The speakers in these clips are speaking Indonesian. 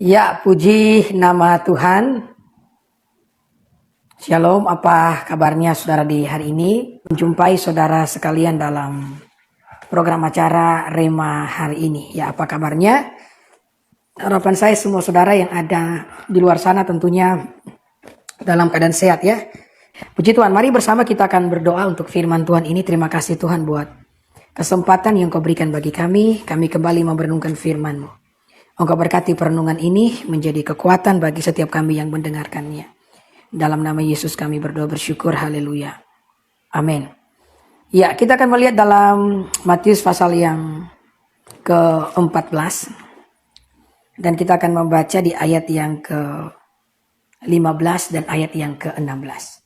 Ya, puji nama Tuhan. Shalom, apa kabarnya saudara di hari ini? Menjumpai saudara sekalian dalam program acara Rema hari ini. Ya, apa kabarnya? Harapan saya semua saudara yang ada di luar sana tentunya dalam keadaan sehat ya. Puji Tuhan, mari bersama kita akan berdoa untuk firman Tuhan ini. Terima kasih Tuhan buat kesempatan yang kau berikan bagi kami. Kami kembali merenungkan firman-Mu. Engkau berkati perenungan ini menjadi kekuatan bagi setiap kami yang mendengarkannya. Dalam nama Yesus kami berdoa bersyukur, haleluya. Amin. Ya, kita akan melihat dalam Matius pasal yang ke-14. Dan kita akan membaca di ayat yang ke-15 dan ayat yang ke-16.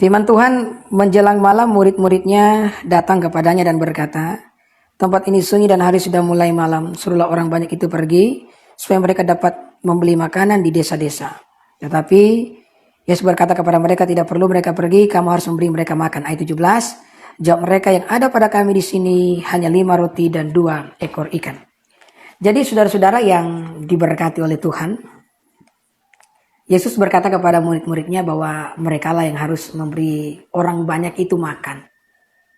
Firman Tuhan, menjelang malam murid-muridnya datang kepadanya dan berkata, tempat ini sunyi dan hari sudah mulai malam. Suruhlah orang banyak itu pergi supaya mereka dapat membeli makanan di desa-desa. Tetapi Yesus berkata kepada mereka, tidak perlu mereka pergi, kamu harus memberi mereka makan. Ayat 17, jawab mereka, yang ada pada kami di sini hanya 5 roti dan 2 ekor ikan. Jadi saudara-saudara yang diberkati oleh Tuhan, Yesus berkata kepada murid-muridnya bahwa merekalah yang harus memberi orang banyak itu makan.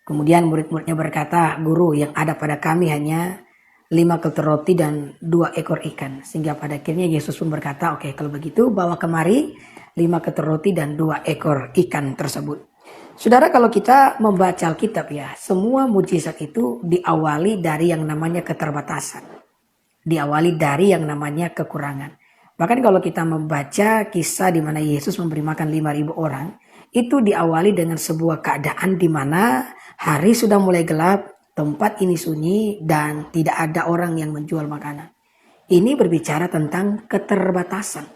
Kemudian murid-muridnya berkata, guru, yang ada pada kami hanya 5 ketur roti dan 2 ekor ikan. Sehingga pada akhirnya Yesus pun berkata, oke, kalau begitu bawa kemari 5 ketur roti dan 2 ekor ikan tersebut. Saudara, kalau kita membaca Alkitab ya, semua mujizat itu diawali dari yang namanya keterbatasan. Diawali dari yang namanya kekurangan. Bahkan kalau kita membaca kisah di mana Yesus memberi makan 5.000 orang, itu diawali dengan sebuah keadaan di mana hari sudah mulai gelap, tempat ini sunyi, dan tidak ada orang yang menjual makanan. Ini berbicara tentang keterbatasan.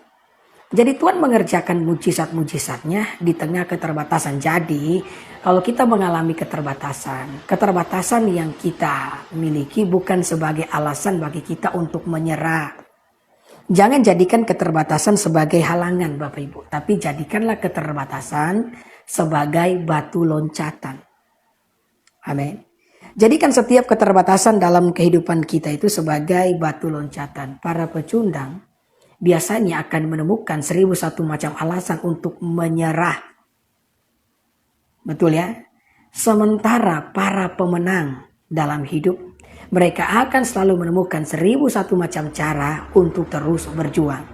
Jadi Tuhan mengerjakan mujizat-mujizatnya di tengah keterbatasan. Jadi kalau kita mengalami keterbatasan yang kita miliki bukan sebagai alasan bagi kita untuk menyerah. Jangan jadikan keterbatasan sebagai halangan Bapak Ibu. Tapi jadikanlah keterbatasan sebagai batu loncatan. Amin. Jadikan setiap keterbatasan dalam kehidupan kita itu sebagai batu loncatan. Para pecundang biasanya akan menemukan 1001 macam alasan untuk menyerah. Betul ya? Sementara para pemenang dalam hidup, mereka akan selalu menemukan 1001 macam cara untuk terus berjuang.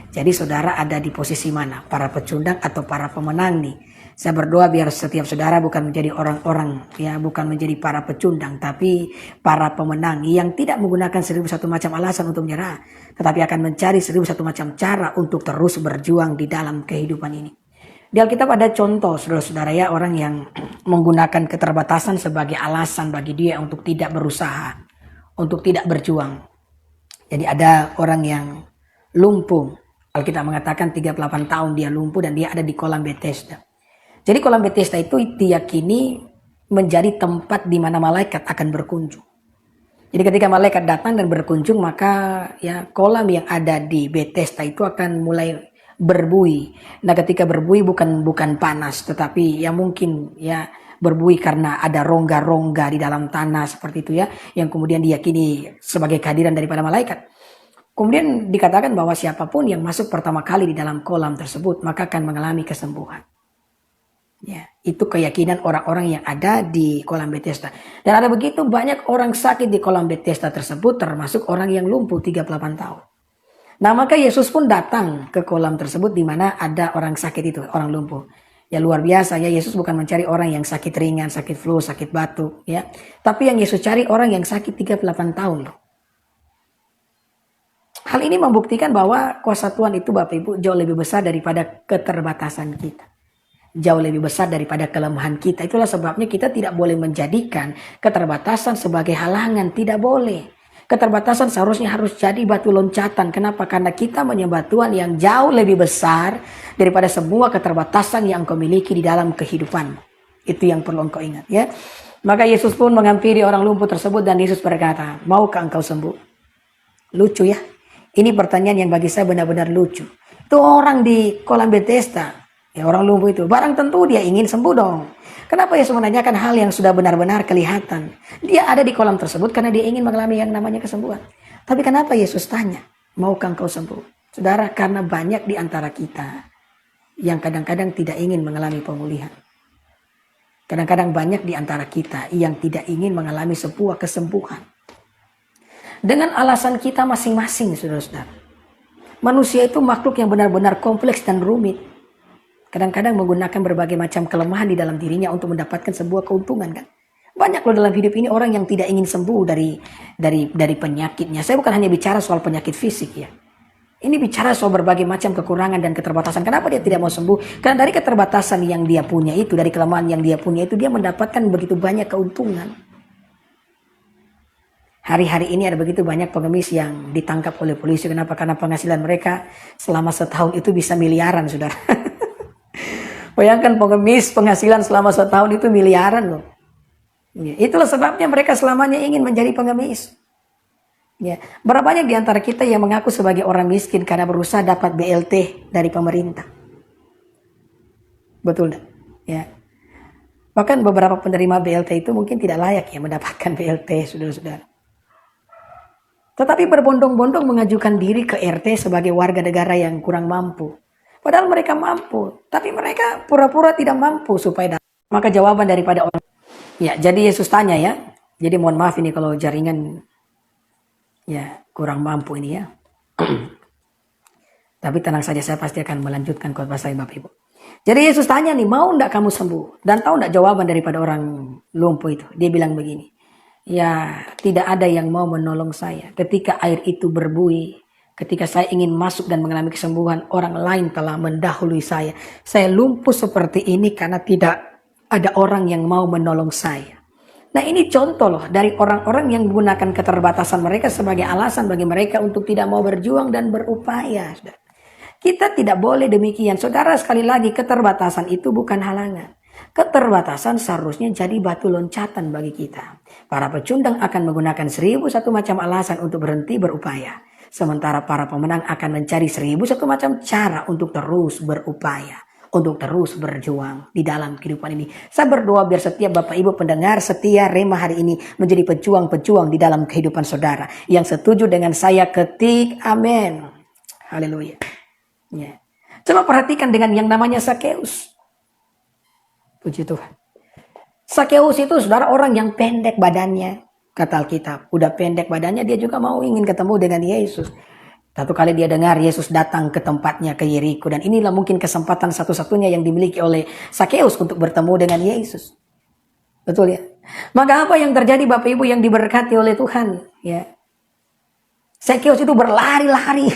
Jadi saudara ada di posisi mana? Para pecundang atau para pemenang nih? Saya berdoa biar setiap saudara bukan menjadi orang-orang, ya, bukan menjadi para pecundang, tapi para pemenang yang tidak menggunakan 1001 macam alasan untuk menyerah, tetapi akan mencari 1001 macam cara untuk terus berjuang di dalam kehidupan ini. Di Alkitab ada contoh saudara-saudara ya, orang yang menggunakan keterbatasan sebagai alasan bagi dia untuk tidak berusaha, untuk tidak berjuang. Jadi ada orang yang lumpuh. Alkitab mengatakan 38 tahun dia lumpuh dan dia ada di kolam Bethesda. Jadi kolam Bethesda itu diyakini menjadi tempat di mana malaikat akan berkunjung. Jadi ketika malaikat datang dan berkunjung, maka ya kolam yang ada di Bethesda itu akan mulai berbuih. Nah, ketika berbuih bukan panas, tetapi ya mungkin ya berbuih karena ada rongga-rongga di dalam tanah seperti itu ya, yang kemudian diyakini sebagai kehadiran daripada malaikat. Kemudian dikatakan bahwa siapapun yang masuk pertama kali di dalam kolam tersebut maka akan mengalami kesembuhan. Ya, itu keyakinan orang-orang yang ada di kolam Bethesda. Dan ada begitu banyak orang sakit di kolam Bethesda tersebut, termasuk orang yang lumpuh 38 tahun. Nah, maka Yesus pun datang ke kolam tersebut di mana ada orang sakit itu, orang lumpuh. Ya luar biasa ya, Yesus bukan mencari orang yang sakit ringan, sakit flu, sakit batuk ya. Tapi yang Yesus cari orang yang sakit 38 tahun loh. Hal ini membuktikan bahwa kuasa Tuhan itu Bapak Ibu jauh lebih besar daripada keterbatasan kita. Jauh lebih besar daripada kelemahan kita. Itulah sebabnya kita tidak boleh menjadikan keterbatasan sebagai halangan. Tidak boleh. Keterbatasan seharusnya harus jadi batu loncatan. Kenapa? Karena kita menyembah Tuhan yang jauh lebih besar daripada semua keterbatasan yang engkau miliki di dalam kehidupan. Itu yang perlu engkau ingat ya. Maka Yesus pun menghampiri orang lumpuh tersebut dan Yesus berkata, maukah engkau sembuh? Lucu ya. Ini pertanyaan yang bagi saya benar-benar lucu. Itu orang di kolam Bethesda, ya orang lumpuh itu, barang tentu dia ingin sembuh dong. Kenapa Yesus menanyakan hal yang sudah benar-benar kelihatan? Dia ada di kolam tersebut karena dia ingin mengalami yang namanya kesembuhan. Tapi kenapa Yesus tanya? Maukah engkau sembuh? Saudara, karena banyak di antara kita yang kadang-kadang tidak ingin mengalami pemulihan. Kadang-kadang banyak di antara kita yang tidak ingin mengalami sebuah kesembuhan. Dengan alasan kita masing-masing, saudara-saudara. Manusia itu makhluk yang benar-benar kompleks dan rumit. Kadang-kadang menggunakan berbagai macam kelemahan di dalam dirinya untuk mendapatkan sebuah keuntungan, kan? Banyak loh dalam hidup ini orang yang tidak ingin sembuh dari penyakitnya. Saya bukan hanya bicara soal penyakit fisik ya. Ini bicara soal berbagai macam kekurangan dan keterbatasan. Kenapa dia tidak mau sembuh? Karena dari keterbatasan yang dia punya itu, dari kelemahan yang dia punya itu, dia mendapatkan begitu banyak keuntungan. Hari-hari ini ada begitu banyak pengemis yang ditangkap oleh polisi. Kenapa? Karena penghasilan mereka selama setahun itu bisa miliaran, saudara. Bayangkan pengemis penghasilan selama setahun itu miliaran loh. Ya, itulah sebabnya mereka selamanya ingin menjadi pengemis. Ya, berapa banyak di antara kita yang mengaku sebagai orang miskin karena berusaha dapat BLT dari pemerintah? Betul enggak? Ya. Bahkan beberapa penerima BLT itu mungkin tidak layak ya mendapatkan BLT, saudara-saudara. Tetapi berbondong-bondong mengajukan diri ke RT sebagai warga negara yang kurang mampu. Padahal mereka mampu, tapi mereka pura-pura tidak mampu supaya dapat. Maka jawaban daripada orang. Ya, jadi Yesus tanya ya. Jadi mohon maaf ini kalau jaringan ya kurang mampu ini ya. Tapi tenang saja, saya pasti akan melanjutkan khotbah saya Bapak Ibu. Jadi Yesus tanya nih, mau enggak kamu sembuh? Dan tahu enggak jawaban daripada orang lumpuh itu? Dia bilang begini. Ya, tidak ada yang mau menolong saya. Ketika air itu berbuih, ketika saya ingin masuk dan mengalami kesembuhan, orang lain telah mendahului saya. Saya lumpuh seperti ini karena tidak ada orang yang mau menolong saya. Nah, ini contoh loh dari orang-orang yang menggunakan keterbatasan mereka sebagai alasan bagi mereka untuk tidak mau berjuang dan berupaya. Kita tidak boleh demikian. Saudara, sekali lagi keterbatasan itu bukan halangan. Keterbatasan seharusnya jadi batu loncatan bagi kita. Para pecundang akan menggunakan 1001 macam alasan untuk berhenti berupaya. Sementara para pemenang akan mencari 1001 macam cara untuk terus berupaya. Untuk terus berjuang di dalam kehidupan ini. Saya berdoa biar setiap Bapak Ibu pendengar setia Rema hari ini menjadi pejuang-pejuang di dalam kehidupan saudara. Yang setuju dengan saya ketik amin. Haleluya. Ya. Coba perhatikan dengan yang namanya Sakeus. Puji Tuhan. Sakeus itu saudara orang yang pendek badannya. Kata Alkitab, udah pendek badannya dia juga mau ingin ketemu dengan Yesus. Satu kali dia dengar Yesus datang ke tempatnya ke Yeriko. Dan inilah mungkin kesempatan satu-satunya yang dimiliki oleh Sakeus untuk bertemu dengan Yesus. Betul ya? Maka apa yang terjadi Bapak Ibu yang diberkati oleh Tuhan? Ya. Sakeus itu berlari-lari.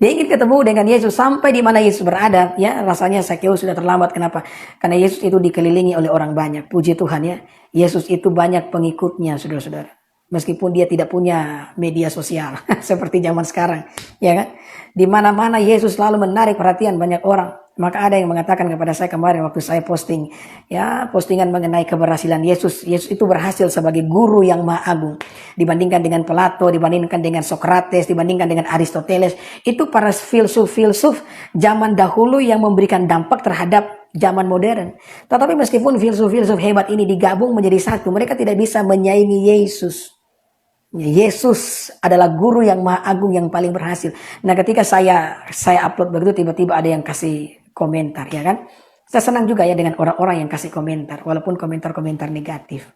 Dia ingin ketemu dengan Yesus sampai di mana Yesus berada. Ya, rasanya Sakeus sudah terlambat. Kenapa? Karena Yesus itu dikelilingi oleh orang banyak. Puji Tuhan ya. Yesus itu banyak pengikutnya, saudara-saudara. Meskipun dia tidak punya media sosial seperti zaman sekarang, ya kan? Di mana-mana Yesus selalu menarik perhatian banyak orang. Maka ada yang mengatakan kepada saya kemarin waktu saya posting, ya postingan mengenai keberhasilan Yesus. Yesus itu berhasil sebagai guru yang maha agung. Dibandingkan dengan Plato, dibandingkan dengan Sokrates, dibandingkan dengan Aristoteles. Itu para filsuf-filsuf zaman dahulu yang memberikan dampak terhadap zaman modern. Tetapi meskipun filsuf-filsuf hebat ini digabung menjadi satu, mereka tidak bisa menyaingi Yesus. Yesus adalah guru yang maha agung yang paling berhasil. Nah, ketika saya upload begitu, tiba-tiba ada yang kasih komentar, ya kan? Saya senang juga ya dengan orang-orang yang kasih komentar, walaupun komentar-komentar negatif.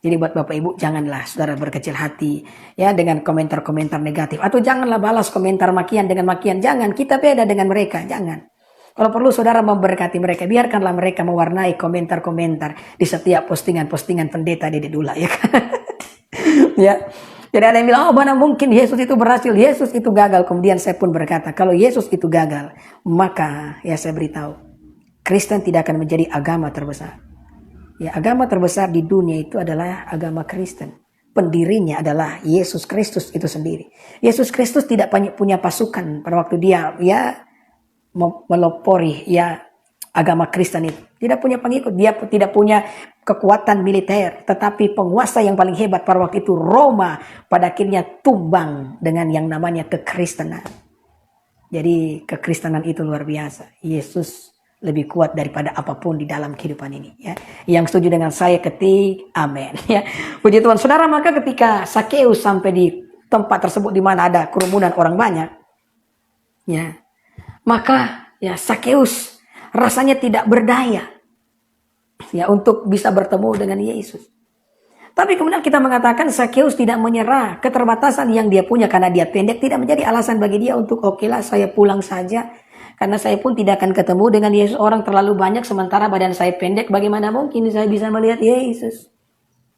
Jadi buat Bapak Ibu, janganlah saudara berkecil hati ya dengan komentar-komentar negatif. Atau janganlah balas komentar makian dengan makian. Jangan, kita beda dengan mereka, jangan. Kalau perlu saudara memberkati mereka, biarkanlah mereka mewarnai komentar-komentar di setiap postingan-postingan pendeta Dede Dula, ya kan? Ya. Jadi ada yang bilang, oh mana mungkin Yesus itu berhasil, Yesus itu gagal. Kemudian saya pun berkata, kalau Yesus itu gagal, maka ya saya beritahu, Kristen tidak akan menjadi agama terbesar. Ya, agama terbesar di dunia itu adalah agama Kristen. Pendirinya adalah Yesus Kristus itu sendiri. Yesus Kristus tidak punya pasukan pada waktu dia ya melopori ya agama Kristen itu. Tidak punya pengikut, dia tidak punya kekuatan militer, tetapi penguasa yang paling hebat pada waktu itu Roma pada akhirnya tumbang dengan yang namanya kekristenan. Jadi kekristenan itu luar biasa. Yesus lebih kuat daripada apapun di dalam kehidupan ini, ya. Yang setuju dengan saya ketik amin, ya. Puji Tuhan. Saudara, maka ketika Sakeus sampai di tempat tersebut di mana ada kerumunan orang banyak. Ya. Maka ya Sakeus rasanya tidak berdaya ya untuk bisa bertemu dengan Yesus. Tapi kemudian kita mengatakan Sakeus tidak menyerah. Keterbatasan yang dia punya karena dia pendek tidak menjadi alasan bagi dia untuk oke lah saya pulang saja. Karena saya pun tidak akan ketemu dengan Yesus. Orang terlalu banyak sementara badan saya pendek. Bagaimana mungkin saya bisa melihat Yesus?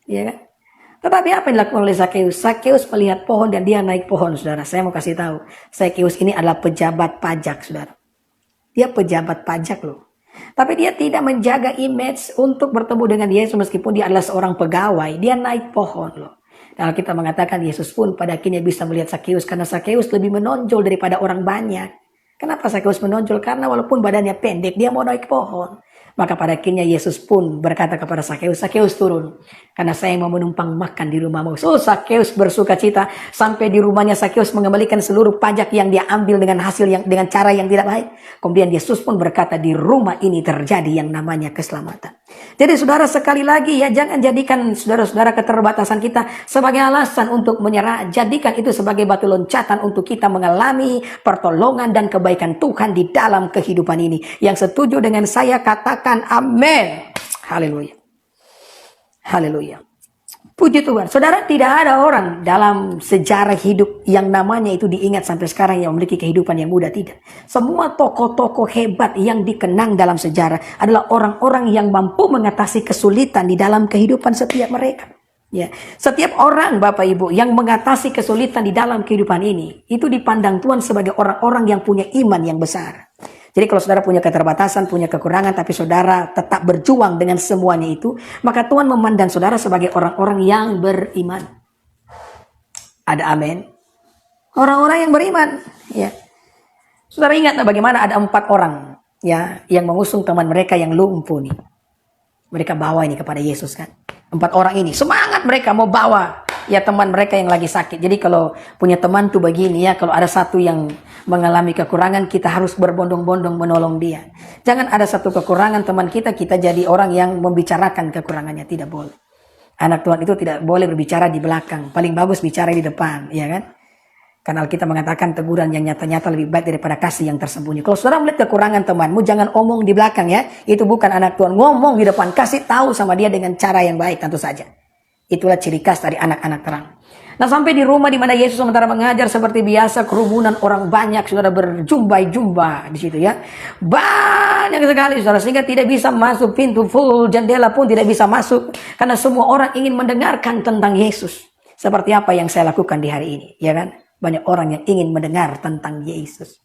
Ya kan? Tetapi apa yang dilakukan oleh Sakeus? Sakeus melihat pohon dan dia naik pohon, saudara. Saya mau kasih tahu. Sakeus ini adalah pejabat pajak, saudara. Dia pejabat pajak loh. Tapi dia tidak menjaga image untuk bertemu dengan Yesus meskipun dia adalah seorang pegawai. Dia naik pohon loh. Dan kita mengatakan Yesus pun pada akhirnya bisa melihat Sakeus karena Sakeus lebih menonjol daripada orang banyak. Kenapa Sakeus menonjol? Karena walaupun badannya pendek, dia mau naik pohon. Maka pada akhirnya Yesus pun berkata kepada Sakeus, Sakeus turun. Karena saya mau menumpang makan di rumahmu. So Sakeus bersuka cita. Sampai di rumahnya Sakeus mengembalikan seluruh pajak yang dia ambil dengan hasil yang dengan cara yang tidak baik. Kemudian Yesus pun berkata di rumah ini terjadi yang namanya keselamatan. Jadi saudara sekali lagi ya jangan jadikan saudara-saudara keterbatasan kita sebagai alasan untuk menyerah. Jadikan itu sebagai batu loncatan untuk kita mengalami pertolongan dan kebaikan Tuhan di dalam kehidupan ini. Yang setuju dengan saya katakan amin. Haleluya. Haleluya. Puji Tuhan. Saudara, tidak ada orang dalam sejarah hidup yang namanya itu diingat sampai sekarang yang memiliki kehidupan yang mudah. Tidak. Semua tokoh-tokoh hebat yang dikenang dalam sejarah adalah orang-orang yang mampu mengatasi kesulitan di dalam kehidupan setiap mereka. Ya, setiap orang Bapak Ibu yang mengatasi kesulitan di dalam kehidupan ini, itu dipandang Tuhan sebagai orang-orang yang punya iman yang besar. Jadi kalau saudara punya keterbatasan, punya kekurangan, tapi saudara tetap berjuang dengan semuanya itu, maka Tuhan memandang saudara sebagai orang-orang yang beriman. Ada amin? Orang-orang yang beriman. Ya. Saudara ingat bagaimana ada 4 orang ya yang mengusung teman mereka yang lumpuh nih. Mereka bawa ini kepada Yesus kan. 4 orang ini semangat mereka mau bawa ya teman mereka yang lagi sakit. Jadi kalau punya teman tuh begini ya, kalau ada satu yang mengalami kekurangan, kita harus berbondong-bondong menolong dia. Jangan ada satu kekurangan teman kita jadi orang yang membicarakan kekurangannya. Tidak boleh. Anak Tuhan itu tidak boleh berbicara di belakang. Paling bagus bicara di depan, ya kan? Karena kita mengatakan teguran yang nyata-nyata lebih baik daripada kasih yang tersembunyi. Kalau saudara melihat kekurangan temanmu, jangan omong di belakang ya. Itu bukan anak Tuhan. Ngomong di depan, kasih tahu sama dia dengan cara yang baik tentu saja. Itulah ciri khas dari anak-anak terang. Nah sampai di rumah di mana Yesus sementara mengajar seperti biasa, kerumunan orang banyak saudara berjumpa-jumpa di situ ya. Banyak sekali saudara sehingga tidak bisa masuk pintu full, jendela pun tidak bisa masuk karena semua orang ingin mendengarkan tentang Yesus. Seperti apa yang saya lakukan di hari ini, ya kan? Banyak orang yang ingin mendengar tentang Yesus.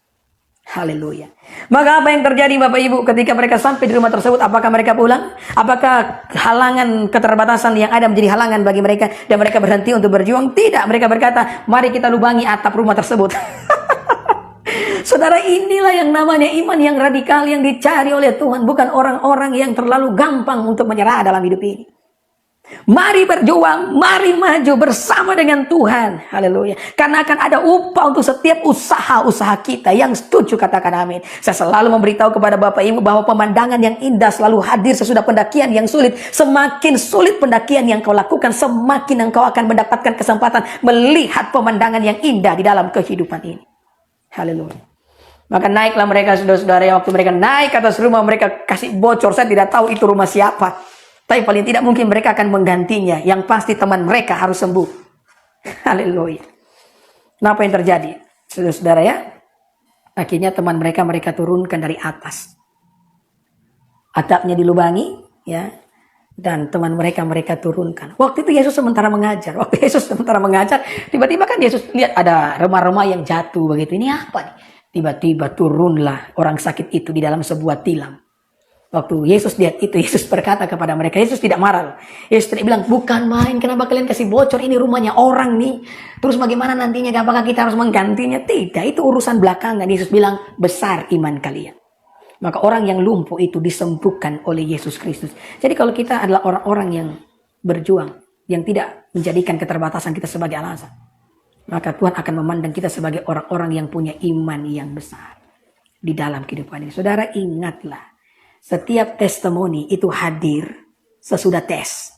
Haleluya. Maka apa yang terjadi Bapak Ibu ketika mereka sampai di rumah tersebut? Apakah mereka pulang? Apakah halangan keterbatasan yang ada menjadi halangan bagi mereka dan mereka berhenti untuk berjuang? Tidak. Mereka berkata, mari kita lubangi atap rumah tersebut. Saudara, inilah yang namanya iman yang radikal yang dicari oleh Tuhan. Bukan orang-orang yang terlalu gampang untuk menyerah dalam hidup ini. Mari berjuang, mari maju bersama dengan Tuhan. Haleluya. Karena akan ada upah untuk setiap usaha-usaha kita. Yang setuju katakan amin. Saya selalu memberitahu kepada Bapak Ibu bahwa pemandangan yang indah selalu hadir sesudah pendakian yang sulit. Semakin sulit pendakian yang kau lakukan, semakin engkau akan mendapatkan kesempatan melihat pemandangan yang indah di dalam kehidupan ini. Haleluya. Maka naiklah mereka saudara-saudara. Waktu mereka naik ke atas rumah, mereka kasih bocor. Saya tidak tahu itu rumah siapa. Tapi paling tidak mungkin mereka akan menggantinya. Yang pasti teman mereka harus sembuh. Haleluya. Nah apa yang terjadi? Saudara-saudara ya. Akhirnya teman mereka turunkan dari atas. Atapnya dilubangi. Ya. Dan teman mereka turunkan. Waktu itu Yesus sementara mengajar. Tiba-tiba kan Yesus lihat ada remah-remah yang jatuh begitu. Ini apa nih? Tiba-tiba turunlah orang sakit itu di dalam sebuah tilam. Waktu Yesus lihat itu, Yesus berkata kepada mereka, Yesus tidak marah. Yesus tidak bilang, bukan main, kenapa kalian kasih bocor, ini rumahnya orang nih. Terus bagaimana nantinya, apakah kita harus menggantinya? Tidak, itu urusan belakangan. Yesus bilang, besar iman kalian. Maka orang yang lumpuh itu disembuhkan oleh Yesus Kristus. Jadi kalau kita adalah orang-orang yang berjuang, yang tidak menjadikan keterbatasan kita sebagai alasan, maka Tuhan akan memandang kita sebagai orang-orang yang punya iman yang besar di dalam kehidupan ini. Saudara ingatlah, setiap testimoni itu hadir sesudah tes.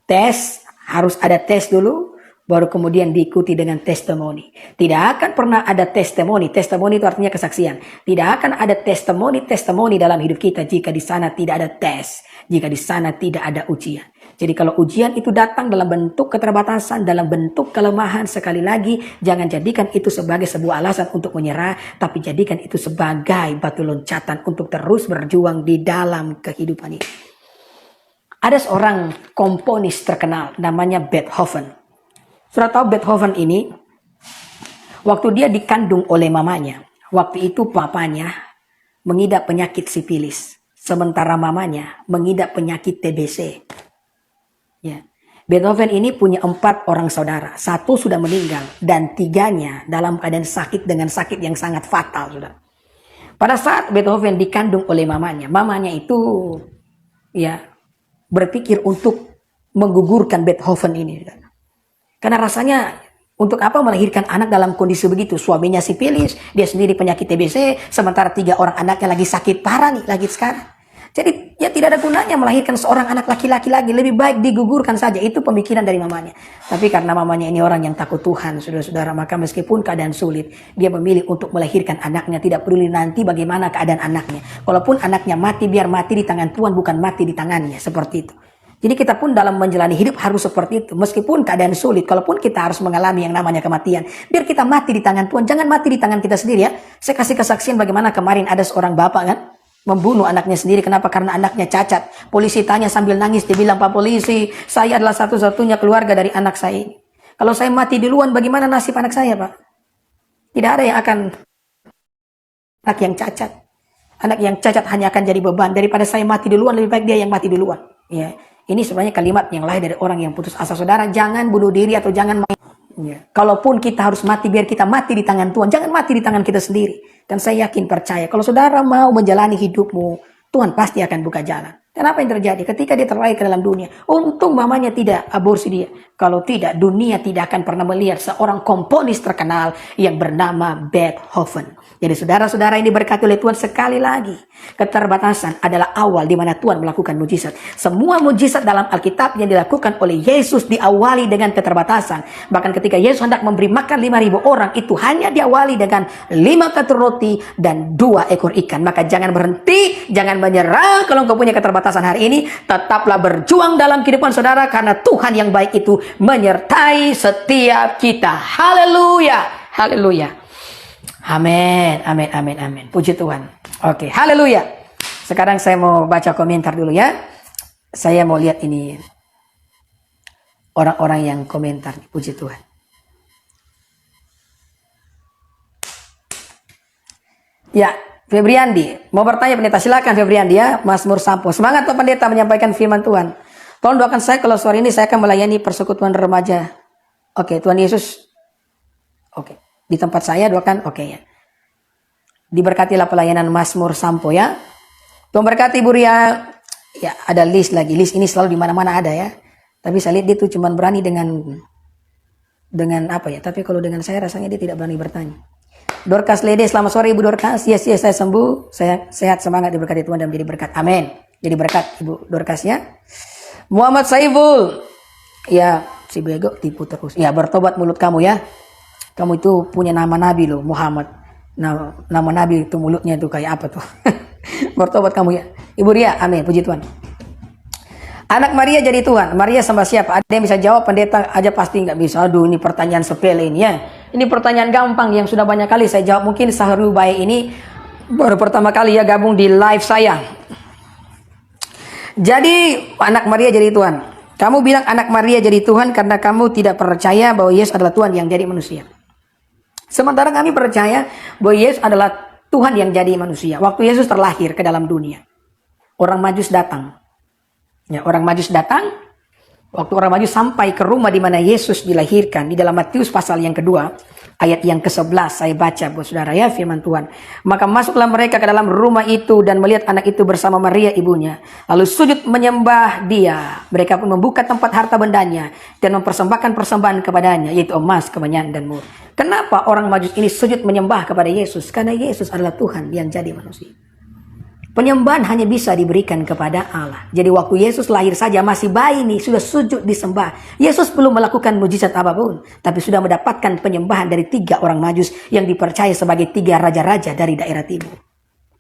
Tes, harus ada tes dulu, baru kemudian diikuti dengan testimoni. Tidak akan pernah ada testimoni. Testimoni itu artinya kesaksian. Tidak akan ada testimoni dalam hidup kita jika di sana tidak ada tes, jika di sana tidak ada ujian. Jadi kalau ujian itu datang dalam bentuk keterbatasan, dalam bentuk kelemahan, sekali lagi jangan jadikan itu sebagai sebuah alasan untuk menyerah, tapi jadikan itu sebagai batu loncatan untuk terus berjuang di dalam kehidupan ini. Ada seorang komponis terkenal namanya Beethoven. Sudah tahu Beethoven ini, waktu dia dikandung oleh mamanya, waktu itu papanya mengidap penyakit sifilis, sementara mamanya mengidap penyakit TBC. Ya. Beethoven ini punya 4 orang saudara. 1 sudah meninggal dan 3-nya dalam keadaan sakit dengan sakit yang sangat fatal, saudara. Pada saat Beethoven dikandung oleh mamanya itu ya berpikir untuk menggugurkan Beethoven ini, saudara. Karena rasanya untuk apa melahirkan anak dalam kondisi begitu? Suaminya sifilis, dia sendiri penyakit TBC, sementara 3 orang anaknya lagi sakit parah nih, lagi sekarang. Jadi ya tidak ada gunanya melahirkan seorang anak laki-laki lagi. Lebih baik digugurkan saja. Itu pemikiran dari mamanya. Tapi karena mamanya ini orang yang takut Tuhan, saudara-saudara, maka meskipun keadaan sulit, dia memilih untuk melahirkan anaknya. Tidak peduli nanti bagaimana keadaan anaknya. Kalaupun anaknya mati, biar mati di tangan Tuhan, bukan mati di tangannya. Seperti itu. Jadi kita pun dalam menjalani hidup harus seperti itu. Meskipun keadaan sulit, kalaupun kita harus mengalami yang namanya kematian, biar kita mati di tangan Tuhan. Jangan mati di tangan kita sendiri ya. Saya kasih kesaksian bagaimana kemarin ada seorang bapak kan, membunuh anaknya sendiri. Kenapa? Karena anaknya cacat. Polisi tanya sambil nangis, dia bilang, "Pak polisi, saya adalah satu-satunya keluarga dari anak saya ini. Kalau saya mati duluan, bagaimana nasib anak saya, Pak?" Tidak ada yang akan anak yang cacat. Anak yang cacat hanya akan jadi beban. Daripada saya mati duluan, lebih baik dia yang mati duluan. Ya, ini sebenarnya kalimat yang lahir dari orang yang putus asa. Saudara, jangan bunuh diri atau jangan main. Ya. Kalaupun kita harus mati, biar kita mati di tangan Tuhan. Jangan mati di tangan kita sendiri. Dan saya yakin percaya, kalau saudara mau menjalani hidupmu, Tuhan pasti akan buka jalan. Dan apa yang terjadi? Ketika dia terlahir ke dalam dunia, untung mamanya tidak aborsi dia. Kalau tidak, dunia tidak akan pernah melihat seorang komponis terkenal yang bernama Beethoven. Jadi saudara-saudara ini berkati oleh Tuhan. Sekali lagi, keterbatasan adalah awal di mana Tuhan melakukan mujizat. Semua mujizat dalam Alkitab yang dilakukan oleh Yesus diawali dengan keterbatasan. Bahkan ketika Yesus hendak memberi makan 5.000 orang, itu hanya diawali dengan 5 katur roti dan 2 ekor ikan. Maka jangan berhenti, jangan menyerah. Kalau engkau punya keterbatasan hari ini, tetaplah berjuang dalam kehidupan saudara, karena Tuhan yang baik itu menyertai setiap kita. Haleluya, haleluya. Amin, amin, amin, amin. Puji Tuhan. Oke, haleluya. Sekarang saya mau baca komentar dulu ya. Saya mau lihat ini orang-orang yang komentar. Puji Tuhan. Ya, Febriandi. Mau bertanya pendeta, silakan Febriandi ya. Mazmur Sampo. Semangat Pak Pendeta menyampaikan firman Tuhan. Tolong doakan saya kalau sore ini saya akan melayani persekutuan remaja. Oke, Tuhan Yesus. Oke. Di tempat saya doakan, oke ya. Diberkatilah pelayanan Mazmur Sampo ya. Tuhan berkati Ibu Ria. Ya, ada list lagi. List ini selalu di mana-mana ada ya. Tapi saya lihat dia tuh cuma berani dengan apa ya. Tapi kalau dengan saya rasanya dia tidak berani bertanya. Dorcas Lede, selamat sore Ibu Dorcas. Yes, saya sembuh. Saya sehat, semangat, diberkati Tuhan dan menjadi berkat. Amin. Jadi berkat Ibu Dorcas ya. Muhammad Saiful. Ya, si bego tipu terus. Ya, bertobat mulut kamu ya. Kamu itu punya nama Nabi loh, Muhammad. Nama Nabi itu mulutnya itu kayak apa tuh? Bertobat kamu ya. Ibu Ria, amin, puji Tuhan. Anak Maria jadi Tuhan. Maria sama siapa? Ada yang bisa jawab? Pendeta aja pasti nggak bisa. Aduh, ini pertanyaan sepele ini ya. Ini pertanyaan gampang yang sudah banyak kali saya jawab. Mungkin Saharu Baik ini baru pertama kali ya gabung di live saya. Jadi anak Maria jadi Tuhan. Kamu bilang anak Maria jadi Tuhan karena kamu tidak percaya bahwa Yesus adalah Tuhan yang jadi manusia. Sementara kami percaya bahwa Yesus adalah Tuhan yang jadi manusia. Waktu Yesus terlahir ke dalam dunia, orang Majus datang. Ya, orang Majus datang. Waktu orang Majus sampai ke rumah di mana Yesus dilahirkan, di dalam Matius pasal yang kedua, ayat yang ke-11, saya baca buat saudara ya firman Tuhan. Maka masuklah mereka ke dalam rumah itu dan melihat anak itu bersama Maria ibunya. Lalu sujud menyembah dia. Mereka pun membuka tempat harta bendanya dan mempersembahkan persembahan kepadanya, yaitu emas, kemenyan, dan mur. Kenapa orang Majus ini sujud menyembah kepada Yesus? Karena Yesus adalah Tuhan yang jadi manusia. Penyembahan hanya bisa diberikan kepada Allah. Jadi waktu Yesus lahir saja masih bayi nih sudah sujud disembah. Yesus belum melakukan mujizat apapun, tapi sudah mendapatkan penyembahan dari 3 orang Majus yang dipercaya sebagai 3 raja-raja dari daerah timur.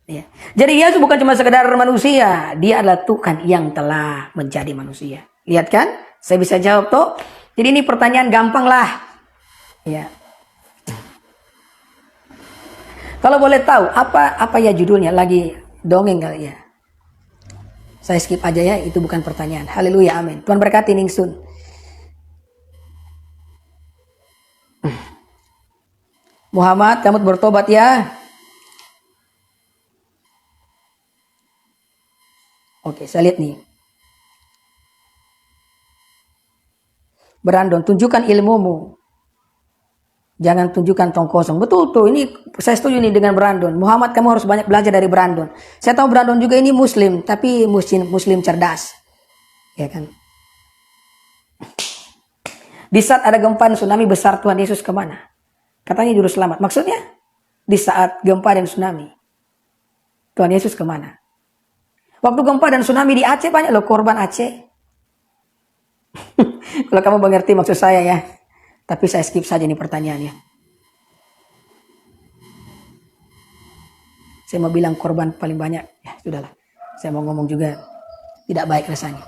Ya. Jadi Yesus bukan cuma sekedar manusia, dia adalah Tuhan yang telah menjadi manusia. Lihat kan? Saya bisa jawab toh. Jadi ini pertanyaan gampang lah. Ya. Kalau boleh tahu apa ya judulnya, lagi dongeng kali ya. Saya skip aja ya, itu bukan pertanyaan. Haleluya, amin. Tuhan berkati Ningsun. Muhammad, kamu bertobat ya. Oke, saya lihat nih. Brandon, tunjukkan ilmumu. Jangan tunjukkan tong kosong. Betul tuh, ini saya setuju nih dengan Brandon. Muhammad, kamu harus banyak belajar dari Brandon. Saya tahu Brandon juga ini Muslim, tapi Muslim cerdas. Ya kan? Di saat ada gempa dan tsunami besar, Tuhan Yesus kemana? Katanya juru selamat. Maksudnya, di saat gempa dan tsunami, Tuhan Yesus kemana? Waktu gempa dan tsunami di Aceh, banyak loh korban Aceh. Kalau kamu mengerti maksud saya ya. Tapi saya skip saja nih pertanyaannya. Saya mau bilang korban paling banyak. Ya sudahlah. Saya mau ngomong juga tidak baik rasanya.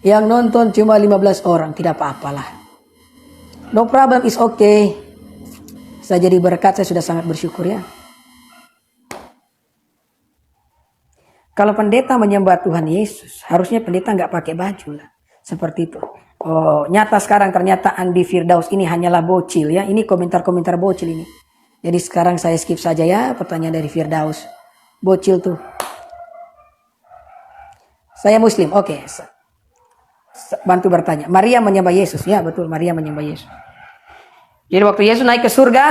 Yang nonton cuma 15 orang. Tidak apa-apalah. No problem, is okay. Saya jadi berkat, saya sudah sangat bersyukur ya. Kalau pendeta menyembah Tuhan Yesus, harusnya pendeta nggak pakai baju lah. Seperti itu. Oh, nyata sekarang ternyata Andi Firdaus ini hanyalah bocil ya. Ini komentar-komentar bocil ini. Jadi sekarang saya skip saja ya pertanyaan dari Firdaus. Bocil tuh. Saya Muslim, oke. Bantu bertanya. Maria menyembah Yesus. Ya betul, Maria menyembah Yesus. Jadi waktu Yesus naik ke surga,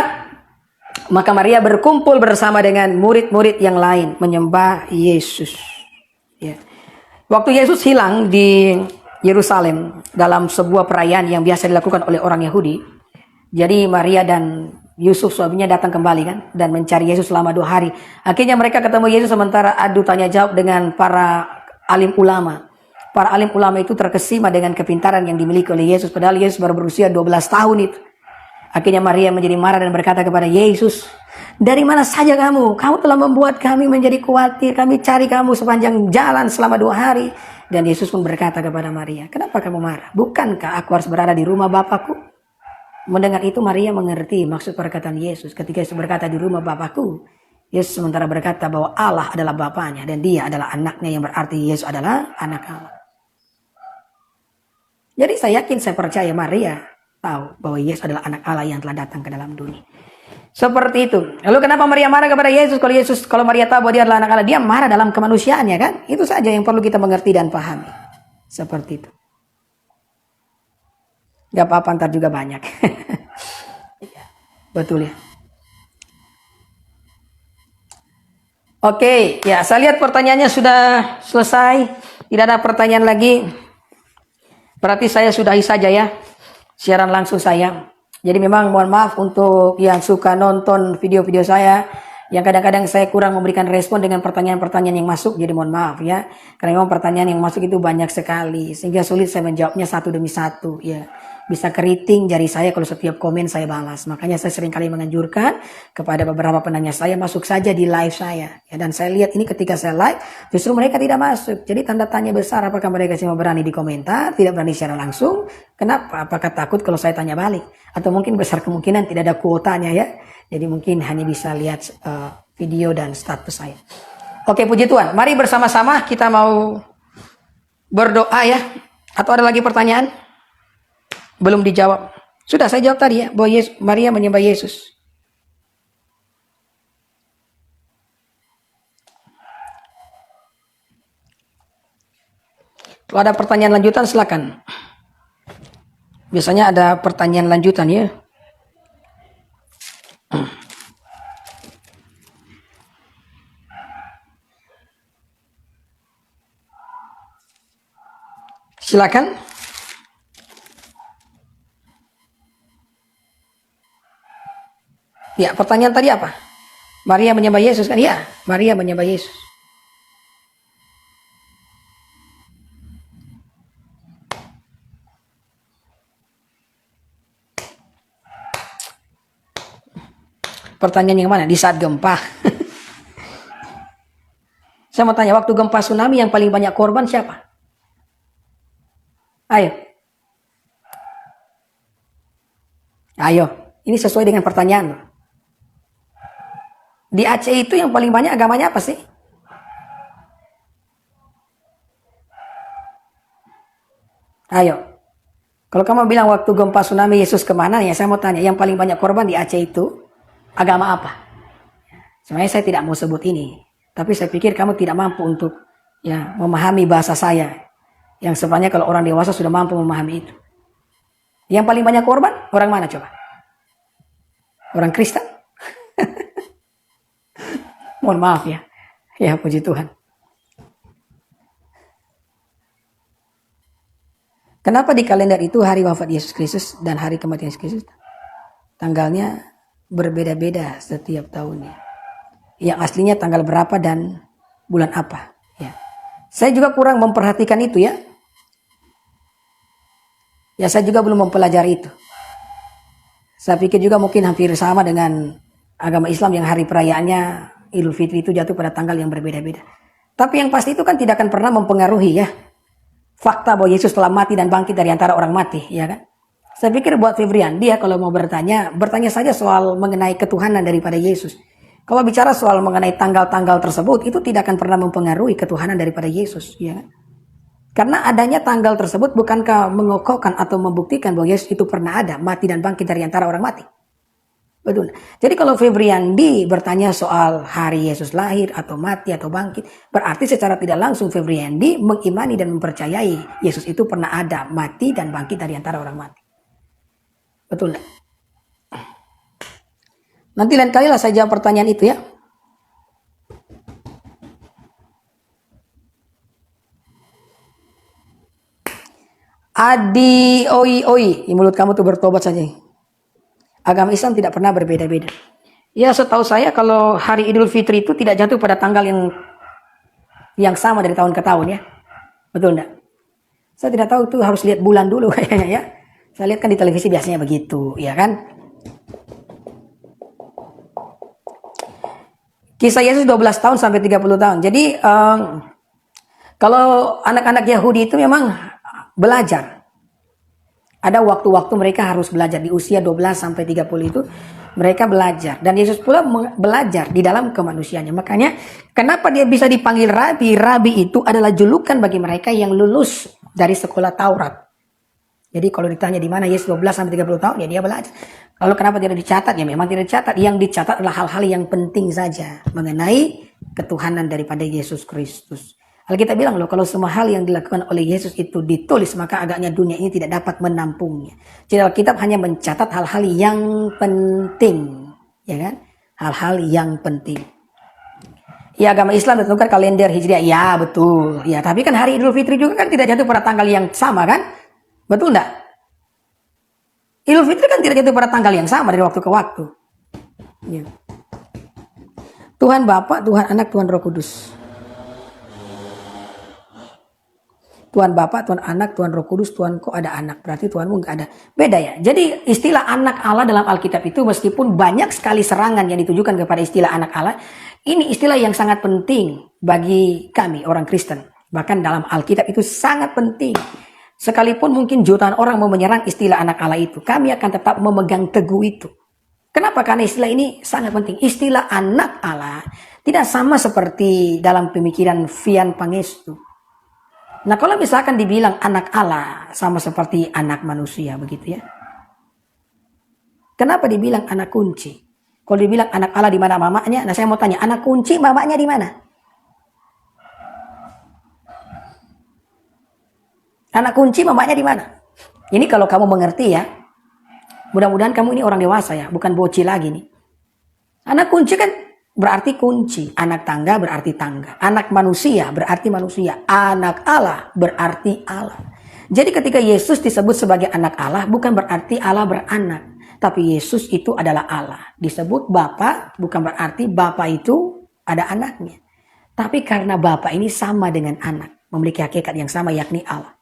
maka Maria berkumpul bersama dengan murid-murid yang lain menyembah Yesus. Ya. Waktu Yesus hilang di Yerusalem dalam sebuah perayaan yang biasa dilakukan oleh orang Yahudi. Jadi Maria dan Yusuf suaminya datang kembali kan dan mencari Yesus selama 2 hari. Akhirnya mereka ketemu Yesus sementara adu tanya jawab dengan para alim ulama. Para alim ulama itu terkesima dengan kepintaran yang dimiliki oleh Yesus. Padahal Yesus baru berusia 12 tahun itu. Akhirnya Maria menjadi marah dan berkata kepada Yesus, dari mana saja kamu? Kamu telah membuat kami menjadi khawatir. Kami cari kamu sepanjang jalan selama 2 hari. Dan Yesus pun berkata kepada Maria, kenapa kamu marah? Bukankah aku harus berada di rumah Bapakku? Mendengar itu Maria mengerti maksud perkataan Yesus. Ketika Yesus berkata di rumah Bapakku, Yesus sementara berkata bahwa Allah adalah Bapaknya dan dia adalah anaknya, yang berarti Yesus adalah anak Allah. Jadi saya yakin, saya percaya Maria tahu bahwa Yesus adalah anak Allah yang telah datang ke dalam dunia. Seperti itu. Lalu kenapa Maria marah kepada Yesus? Kalau Maria tahu bahwa dia adalah anak Allah, dia marah dalam kemanusiaannya kan? Itu saja yang perlu kita mengerti dan pahami. Seperti itu. Gak apa-apa, ntar juga banyak. Betul ya. Oke, ya saya lihat pertanyaannya sudah selesai. Tidak ada pertanyaan lagi. Berarti saya sudahi saja ya siaran langsung saya. Jadi memang mohon maaf untuk yang suka nonton video-video saya, yang kadang-kadang saya kurang memberikan respon dengan pertanyaan-pertanyaan yang masuk. Jadi mohon maaf ya, karena memang pertanyaan yang masuk itu banyak sekali, sehingga sulit saya menjawabnya satu demi satu ya. Bisa keriting jari saya kalau setiap komen saya balas. Makanya saya sering kali menganjurkan kepada beberapa penanya saya masuk saja di live saya. Ya, dan saya lihat ini ketika saya live, justru mereka tidak masuk. Jadi tanda tanya besar, apakah mereka cuma berani di komentar, tidak berani secara langsung. Kenapa? Apakah takut kalau saya tanya balik? Atau mungkin besar kemungkinan tidak ada kuotanya ya. Jadi mungkin hanya bisa lihat video dan status saya. Oke, puji Tuhan. Mari bersama-sama kita mau berdoa ya. Atau ada lagi pertanyaan? Belum dijawab. Sudah saya jawab tadi ya, bahwa Maria menyembah Yesus. Kalau ada pertanyaan lanjutan silakan. Biasanya ada pertanyaan lanjutan ya. Silakan. Ya, pertanyaan tadi apa? Maria menyembah Yesus kan? Ya, Maria menyembah Yesus. Pertanyaan yang mana? Di saat gempa. Saya mau tanya, waktu gempa tsunami yang paling banyak korban siapa? Ayo. Ayo. Ini sesuai dengan pertanyaan. Di Aceh itu yang paling banyak agamanya apa sih? Ayo. Kalau kamu bilang waktu gempa tsunami Yesus kemana, ya saya mau tanya, yang paling banyak korban di Aceh itu agama apa? Sebenarnya saya tidak mau sebut ini, tapi saya pikir kamu tidak mampu untuk ya memahami bahasa saya. Yang sebenarnya kalau orang dewasa sudah mampu memahami itu. Yang paling banyak korban orang mana coba? Orang Kristen? Mohon maaf ya. Ya puji Tuhan. Kenapa di kalender itu hari wafat Yesus Kristus dan hari kematian Yesus Kristus tanggalnya berbeda-beda setiap tahunnya? Yang aslinya tanggal berapa dan bulan apa? Ya. Saya juga kurang memperhatikan itu ya. Ya saya juga belum mempelajari itu. Saya pikir juga mungkin hampir sama dengan agama Islam yang hari perayaannya Idul Fitri itu jatuh pada tanggal yang berbeda-beda. Tapi yang pasti itu kan tidak akan pernah mempengaruhi ya fakta bahwa Yesus telah mati dan bangkit dari antara orang mati, ya kan? Saya pikir buat Febrian, dia kalau mau bertanya saja soal mengenai ketuhanan daripada Yesus. Kalau bicara soal mengenai tanggal-tanggal tersebut, itu tidak akan pernah mempengaruhi ketuhanan daripada Yesus, ya kan? Karena adanya tanggal tersebut bukankah mengokohkan atau membuktikan bahwa Yesus itu pernah ada, mati dan bangkit dari antara orang mati. Betul. Jadi kalau Febriandi bertanya soal hari Yesus lahir atau mati atau bangkit, berarti secara tidak langsung Febriandi mengimani dan mempercayai Yesus itu pernah ada, mati dan bangkit dari antara orang mati. Betul. Nanti lain kali lah saya jawab pertanyaan itu ya. Adi oi, mulut kamu tuh bertobat saja. Agama Islam tidak pernah berbeda-beda. Ya setahu saya kalau hari Idul Fitri itu tidak jatuh pada tanggal yang sama dari tahun ke tahun ya. Betul enggak? Saya tidak tahu itu harus lihat bulan dulu kayaknya ya. Saya lihat kan di televisi biasanya begitu, ya kan? Kisah Yesus 12 tahun sampai 30 tahun. Jadi kalau anak-anak Yahudi itu memang belajar. Ada waktu-waktu mereka harus belajar di usia 12 sampai 30 itu mereka belajar dan Yesus pula belajar di dalam kemanusiaannya. Makanya kenapa dia bisa dipanggil rabi? Rabi itu adalah julukan bagi mereka yang lulus dari sekolah Taurat. Jadi kalau ditanya di mana Yesus 12 sampai 30 tahun ya dia belajar. Lalu kenapa tidak dicatat? Ya memang tidak dicatat. Yang dicatat adalah hal-hal yang penting saja mengenai ketuhanan daripada Yesus Kristus. Alkitab bilang loh, kalau semua hal yang dilakukan oleh Yesus itu ditulis, maka agaknya dunia ini tidak dapat menampungnya. Jadi Alkitab hanya mencatat hal-hal yang penting, ya kan? Hal-hal yang penting. Ya agama Islam ditentukan kalender Hijriah, ya betul. Ya tapi kan hari Idul Fitri juga kan tidak jatuh pada tanggal yang sama kan? Betul enggak? Idul Fitri kan tidak jatuh pada tanggal yang sama dari waktu ke waktu. Ya. Tuhan Bapa, Tuhan Anak, Tuhan Roh Kudus. Tuhan Bapa, Tuhan Anak, Tuhan Roh Kudus, Tuhan kok ada anak. Berarti Tuhanmu nggak ada. Beda ya. Jadi istilah anak Allah dalam Alkitab itu meskipun banyak sekali serangan yang ditujukan kepada istilah anak Allah. Ini istilah yang sangat penting bagi kami orang Kristen. Bahkan dalam Alkitab itu sangat penting. Sekalipun mungkin jutaan orang mau menyerang istilah anak Allah itu. Kami akan tetap memegang teguh itu. Kenapa? Karena istilah ini sangat penting. Istilah anak Allah tidak sama seperti dalam pemikiran Vian Pangestu. Nah kalau misalkan dibilang anak Allah sama seperti anak manusia begitu ya. Kenapa dibilang anak kunci? Kalau dibilang anak Allah di mana mamanya? Nah saya mau tanya, anak kunci mamanya di mana? Anak kunci mamanya di mana? Ini kalau kamu mengerti ya. Mudah-mudahan kamu ini orang dewasa ya, bukan bocil lagi nih. Anak kunci kan berarti kunci, anak tangga berarti tangga, anak manusia berarti manusia, anak Allah berarti Allah. Jadi ketika Yesus disebut sebagai anak Allah bukan berarti Allah beranak, Tapi Yesus itu adalah Allah. Disebut Bapa bukan berarti Bapa itu ada anaknya. Tapi karena Bapa ini sama dengan anak, memiliki hakikat yang sama yakni Allah.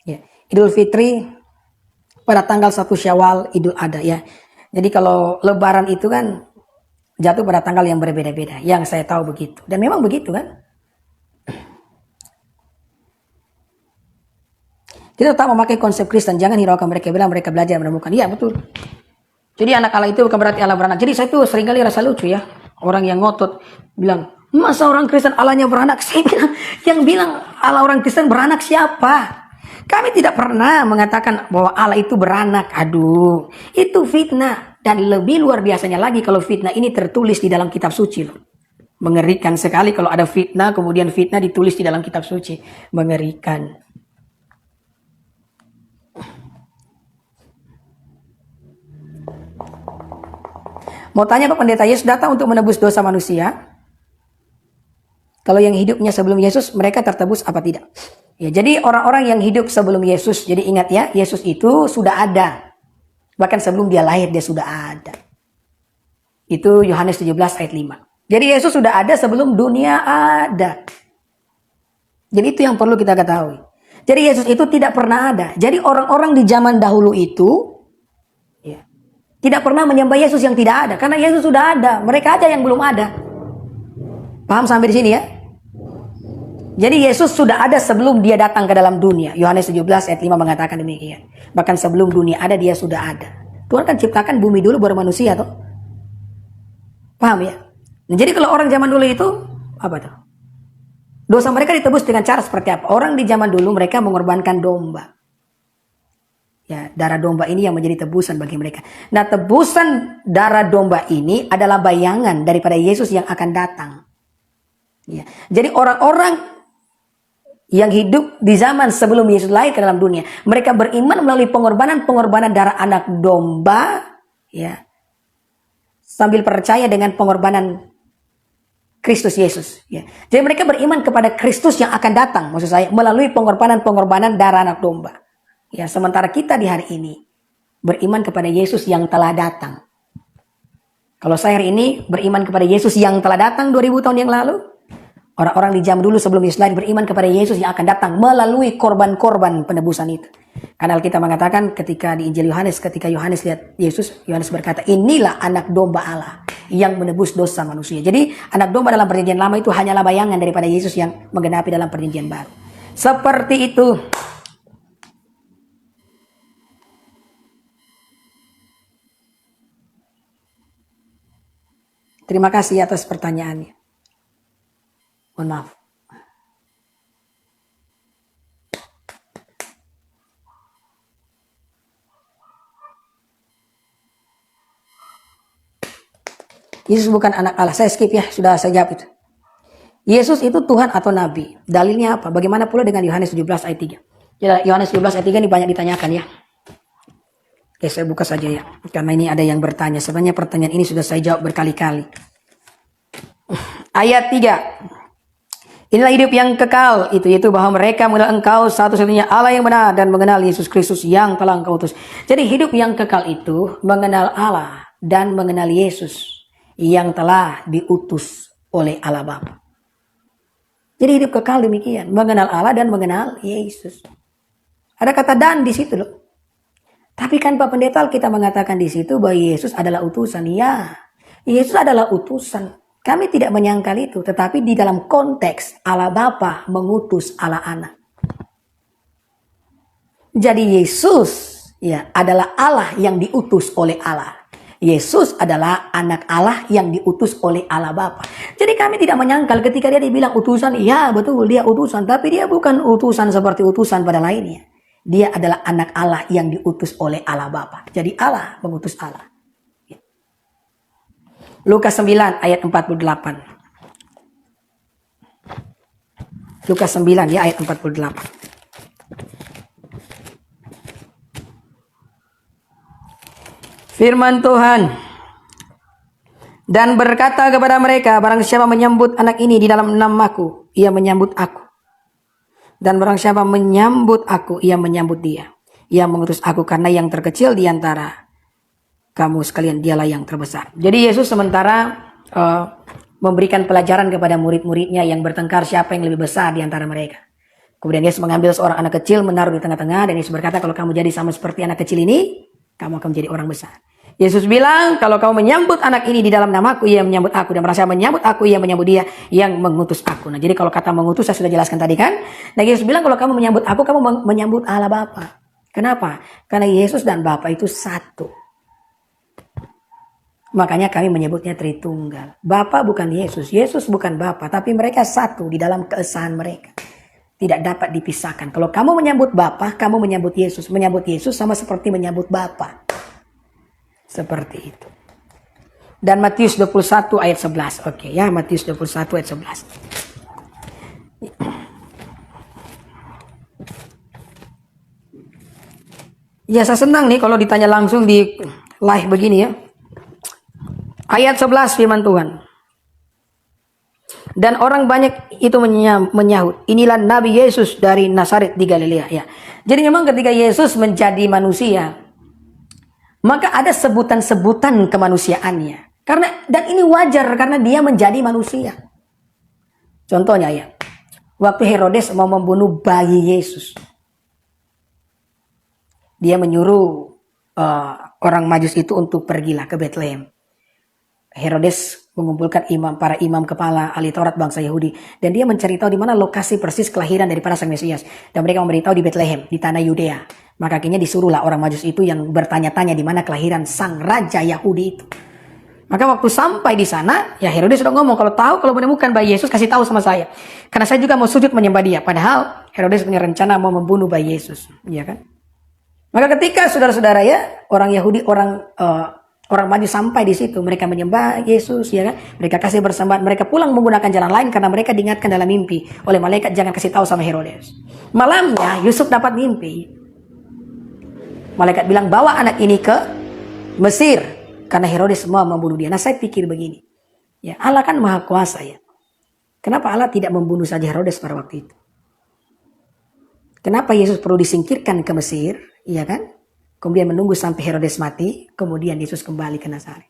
Ya. Idul Fitri pada tanggal 1 Syawal, Idul Adha ya. Jadi kalau Lebaran itu kan jatuh pada tanggal yang berbeda-beda. Yang saya tahu begitu. Dan memang begitu kan. Kita tetap memakai konsep Kristen. Jangan hiraukan mereka bilang mereka belajar menemukan. Iya betul. Jadi anak Allah itu bukan berarti Allah beranak. Jadi saya tuh seringkali rasa lucu ya. Orang yang ngotot bilang, masa orang Kristen Allahnya beranak? Saya bilang, yang bilang Allah orang Kristen beranak siapa? Kami tidak pernah mengatakan bahwa Allah itu beranak. Aduh, itu fitnah. Dan lebih luar biasanya lagi kalau fitnah ini tertulis di dalam kitab suci loh. Mengerikan sekali kalau ada fitnah, kemudian fitnah ditulis di dalam kitab suci. Mengerikan. Mau tanya Pak Pendeta, Yesus datang untuk menebus dosa manusia. Kalau yang hidupnya sebelum Yesus, mereka tertebus apa tidak? Ya, jadi orang-orang yang hidup sebelum Yesus, jadi ingat ya, Yesus itu sudah ada. Bahkan sebelum dia lahir, dia sudah ada. Itu Yohanes 17 ayat 5. Jadi Yesus sudah ada sebelum dunia ada. Jadi itu yang perlu kita ketahui. Jadi Yesus itu tidak pernah ada. Jadi orang-orang di zaman dahulu itu tidak pernah menyembah Yesus yang tidak ada. Karena Yesus sudah ada. Mereka aja yang belum ada. Paham sampai di sini ya? Jadi Yesus sudah ada sebelum dia datang ke dalam dunia. Yohanes 17 ayat 5 mengatakan demikian. Bahkan sebelum dunia ada, dia sudah ada. Tuhan kan ciptakan bumi dulu baru manusia tuh. Paham ya? Nah, jadi kalau orang zaman dulu itu, apa tuh? Dosa mereka ditebus dengan cara seperti apa? Orang di zaman dulu mereka mengorbankan domba. Ya, darah domba ini yang menjadi tebusan bagi mereka. Nah, tebusan darah domba ini adalah bayangan daripada Yesus yang akan datang. Ya. Jadi orang-orang yang hidup di zaman sebelum Yesus lahir ke dalam dunia, mereka beriman melalui pengorbanan darah anak domba, ya, sambil percaya dengan pengorbanan Kristus Yesus. Ya. Jadi mereka beriman kepada Kristus yang akan datang, maksud saya, melalui pengorbanan darah anak domba. Ya, sementara kita di hari ini beriman kepada Yesus yang telah datang. Kalau saya hari ini beriman kepada Yesus yang telah datang 2000 tahun yang lalu, orang-orang di zaman dulu sebelum Yesus lahir beriman kepada Yesus yang akan datang melalui korban-korban penebusan itu. Karena kita mengatakan ketika di Injil Yohanes, ketika Yohanes lihat Yesus, Yohanes berkata, inilah anak domba Allah yang menebus dosa manusia. Jadi anak domba dalam perjanjian lama itu hanyalah bayangan daripada Yesus yang menggenapi dalam perjanjian baru. Seperti itu. Terima kasih atas pertanyaannya. Mohon maaf. Yesus bukan anak Allah. Saya skip ya, sudah saya jawab itu. Yesus itu Tuhan atau Nabi. Dalilnya apa? Bagaimana pula dengan Yohanes 17 ayat 3? Ya, Yohanes 17 ayat 3 ini banyak ditanyakan ya. Oke, saya buka saja ya. Karena ini ada yang bertanya. Sebenarnya pertanyaan ini sudah saya jawab berkali-kali. Ayat 3. Inilah hidup yang kekal. Itu yaitu bahwa mereka mengenal engkau satu-satunya Allah yang benar. Dan mengenal Yesus Kristus yang telah engkau utus. Jadi hidup yang kekal itu mengenal Allah. Dan mengenal Yesus yang telah diutus oleh Allah Bapa. Jadi hidup kekal demikian. Mengenal Allah dan mengenal Yesus. Ada kata dan di situ loh. Tapi kan Pak Pendeta kita mengatakan di situ bahwa Yesus adalah utusan. Ya, Yesus adalah utusan. Kami tidak menyangkal itu. Tetapi di dalam konteks Allah Bapa mengutus Allah Anak. Jadi Yesus ya adalah Allah yang diutus oleh Allah. Yesus adalah anak Allah yang diutus oleh Allah Bapa. Jadi kami tidak menyangkal ketika dia dibilang utusan. Ya betul dia utusan. Tapi dia bukan utusan seperti utusan pada lainnya. Dia adalah anak Allah yang diutus oleh Allah Bapa. Jadi Allah mengutus Allah. Lukas 9 ayat 48. Lukas 9 ya ayat 48. Firman Tuhan. Dan berkata kepada mereka, barang siapa menyambut anak ini di dalam namaku, ia menyambut aku. Dan barang siapa menyambut aku, ia menyambut dia. Ia mengutus aku karena yang terkecil di antara kamu sekalian dialah yang terbesar. Jadi Yesus sementara memberikan pelajaran kepada murid-muridnya yang bertengkar siapa yang lebih besar di antara mereka. Kemudian Yesus mengambil seorang anak kecil, menaruh di tengah-tengah, dan Yesus berkata, kalau kamu jadi sama seperti anak kecil ini, kamu akan menjadi orang besar. Yesus bilang, kalau kamu menyambut anak ini di dalam namaku, ia menyambut aku. Dan merasa menyambut aku, ia menyambut dia yang mengutus aku. Nah, jadi kalau kata mengutus, saya sudah jelaskan tadi kan. Nah, Yesus bilang, kalau kamu menyambut aku, kamu menyambut Allah Bapa. Kenapa? Karena Yesus dan Bapa itu satu. Makanya kami menyebutnya Tritunggal. Bapa bukan Yesus, Yesus bukan Bapa, tapi mereka satu di dalam keesahan mereka. Tidak dapat dipisahkan. Kalau kamu menyambut Bapa, kamu menyambut Yesus. Menyambut Yesus sama seperti menyambut Bapa. Seperti itu. Dan Matius 21 ayat 11. Oke ya, Matius 21 ayat 11. Ya, saya senang nih kalau ditanya langsung di live begini ya. Ayat 11 firman Tuhan. Dan orang banyak itu menyahut, inilah Nabi Yesus dari Nazaret di Galilea. Ya. Jadi memang ketika Yesus menjadi manusia, maka ada sebutan-sebutan kemanusiaannya. Dan ini wajar karena dia menjadi manusia. Contohnya ya, waktu Herodes mau membunuh bayi Yesus, dia menyuruh orang Majus itu untuk pergilah ke Bethlehem. Herodes mengumpulkan para imam kepala ahli Taurat bangsa Yahudi, dan dia mencari tahu di mana lokasi persis kelahiran daripada Sang Mesias, dan mereka memberitahu di Bethlehem di tanah Yudea. Maka akhirnya disuruhlah orang Majus itu yang bertanya-tanya di mana kelahiran sang raja Yahudi itu. Maka waktu sampai di sana, ya Herodes sudah ngomong, kalau menemukan bayi Yesus kasih tahu sama saya, karena saya juga mau sujud menyembah dia. Padahal Herodes punya rencana mau membunuh bayi Yesus, ya kan? Maka ketika saudara-saudara ya orang Yahudi, orang Majus sampai di situ, mereka menyembah Yesus, ya kan? Mereka kasih persembahan, mereka pulang menggunakan jalan lain karena mereka diingatkan dalam mimpi oleh malaikat jangan kasih tahu sama Herodes. Malamnya Yusuf dapat mimpi. Malaikat bilang bawa anak ini ke Mesir karena Herodes semua membunuh dia. Nah, saya pikir begini. Ya, Allah kan Maha Kuasa ya. Kenapa Allah tidak membunuh saja Herodes pada waktu itu? Kenapa Yesus perlu disingkirkan ke Mesir, ya kan? Kemudian menunggu sampai Herodes mati, kemudian Yesus kembali ke Nazaret.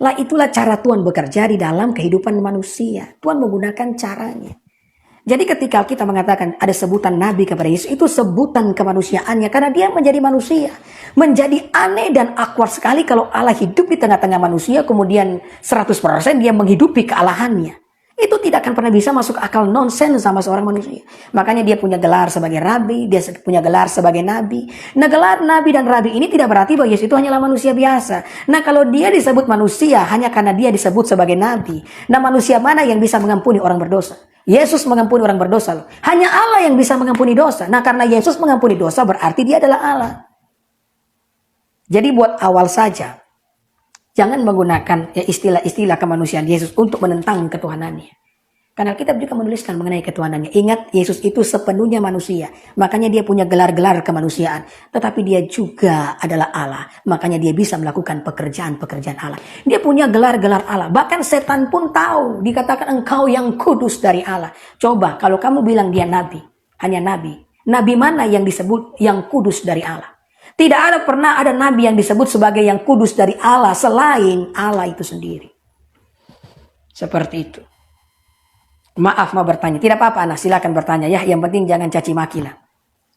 Lah itulah cara Tuhan bekerja di dalam kehidupan manusia. Tuhan menggunakan caranya. Jadi ketika kita mengatakan ada sebutan Nabi kepada Yesus, itu sebutan kemanusiaannya karena dia menjadi manusia. Menjadi aneh dan awkward sekali kalau Allah hidup di tengah-tengah manusia, kemudian 100% dia menghidupi kealahannya. Itu tidak akan pernah bisa masuk akal, nonsense sama seorang manusia. Makanya dia punya gelar sebagai rabi, dia punya gelar sebagai nabi. Nah, gelar nabi dan rabi ini tidak berarti bahwa Yesus itu hanyalah manusia biasa. Nah, kalau dia disebut manusia hanya karena dia disebut sebagai nabi. Nah, manusia mana yang bisa mengampuni orang berdosa? Yesus mengampuni orang berdosa loh. Hanya Allah yang bisa mengampuni dosa. Nah, karena Yesus mengampuni dosa berarti dia adalah Allah. Jadi buat awal saja, jangan menggunakan istilah-istilah kemanusiaan Yesus untuk menentang ketuhanannya. Karena Alkitab juga menuliskan mengenai ketuhanannya. Ingat, Yesus itu sepenuhnya manusia. Makanya dia punya gelar-gelar kemanusiaan. Tetapi dia juga adalah Allah. Makanya dia bisa melakukan pekerjaan-pekerjaan Allah. Dia punya gelar-gelar Allah. Bahkan setan pun tahu. Dikatakan engkau yang kudus dari Allah. Coba kalau kamu bilang dia nabi. Hanya nabi. Nabi mana yang disebut yang kudus dari Allah? Tidak pernah ada nabi yang disebut sebagai yang kudus dari Allah selain Allah itu sendiri. Seperti itu. Maaf mau bertanya. Tidak apa-apa anak, silakan bertanya ya. Yang penting jangan caci maki lah.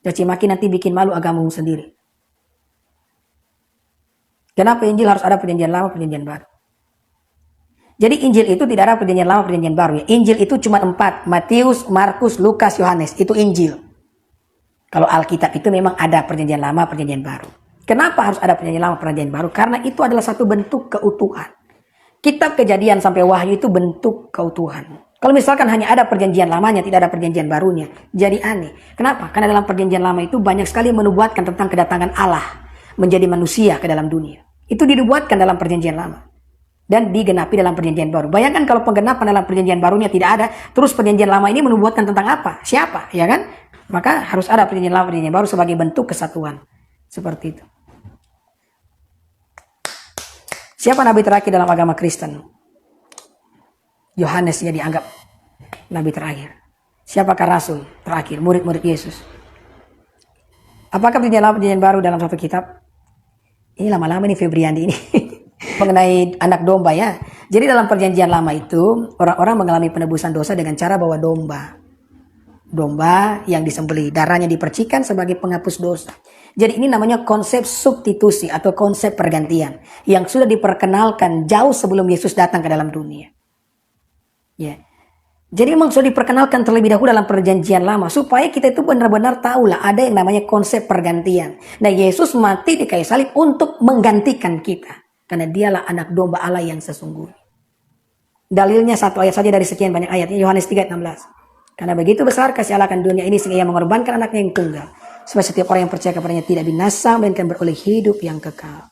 Caci maki nanti bikin malu agamamu sendiri. Kenapa Injil harus ada perjanjian lama, perjanjian baru? Jadi Injil itu tidak ada perjanjian lama, perjanjian baru ya. Injil itu cuma 4. Matius, Markus, Lukas, Yohanes. Itu Injil. Kalau Alkitab itu memang ada perjanjian lama, perjanjian baru. Kenapa harus ada perjanjian lama, perjanjian baru? Karena itu adalah satu bentuk keutuhan. Kitab Kejadian sampai Wahyu itu bentuk keutuhan. Kalau misalkan hanya ada perjanjian lamanya, tidak ada perjanjian barunya, jadi aneh. Kenapa? Karena dalam perjanjian lama itu banyak sekali menubuatkan tentang kedatangan Allah menjadi manusia ke dalam dunia. Itu dinubuatkan dalam perjanjian lama. Dan digenapi dalam perjanjian baru. Bayangkan kalau penggenapan dalam perjanjian barunya tidak ada, terus perjanjian lama ini menubuatkan tentang apa? Siapa? Ya kan? Maka harus ada perjanjian lama, perjanjian baru sebagai bentuk kesatuan. Seperti itu. Siapa nabi terakhir dalam agama Kristen? Yohanes, dia dianggap nabi terakhir. Siapakah rasul terakhir, murid-murid Yesus? Apakah perjanjian baru dalam satu kitab? Ini lama-lama nih Febriandi ini. Mengenai anak domba ya. Jadi dalam perjanjian lama itu, orang-orang mengalami penebusan dosa dengan cara bawa domba. Domba yang disembelih, darahnya dipercikan sebagai penghapus dosa. Jadi ini namanya konsep substitusi atau konsep pergantian yang sudah diperkenalkan jauh sebelum Yesus datang ke dalam dunia. Ya. Jadi memang sudah diperkenalkan terlebih dahulu dalam perjanjian lama supaya kita itu benar-benar tahulah ada yang namanya konsep pergantian. Nah, Yesus mati di kayu salib untuk menggantikan kita karena dialah anak domba Allah yang sesungguhnya. Dalilnya satu ayat saja dari sekian banyak ayat, Yohanes 3:16. Karena begitu besar kasih Allah akan dunia ini sehingga ia mengorbankan anaknya yang tunggal supaya setiap orang yang percaya kepadanya tidak binasa melainkan beroleh hidup yang kekal.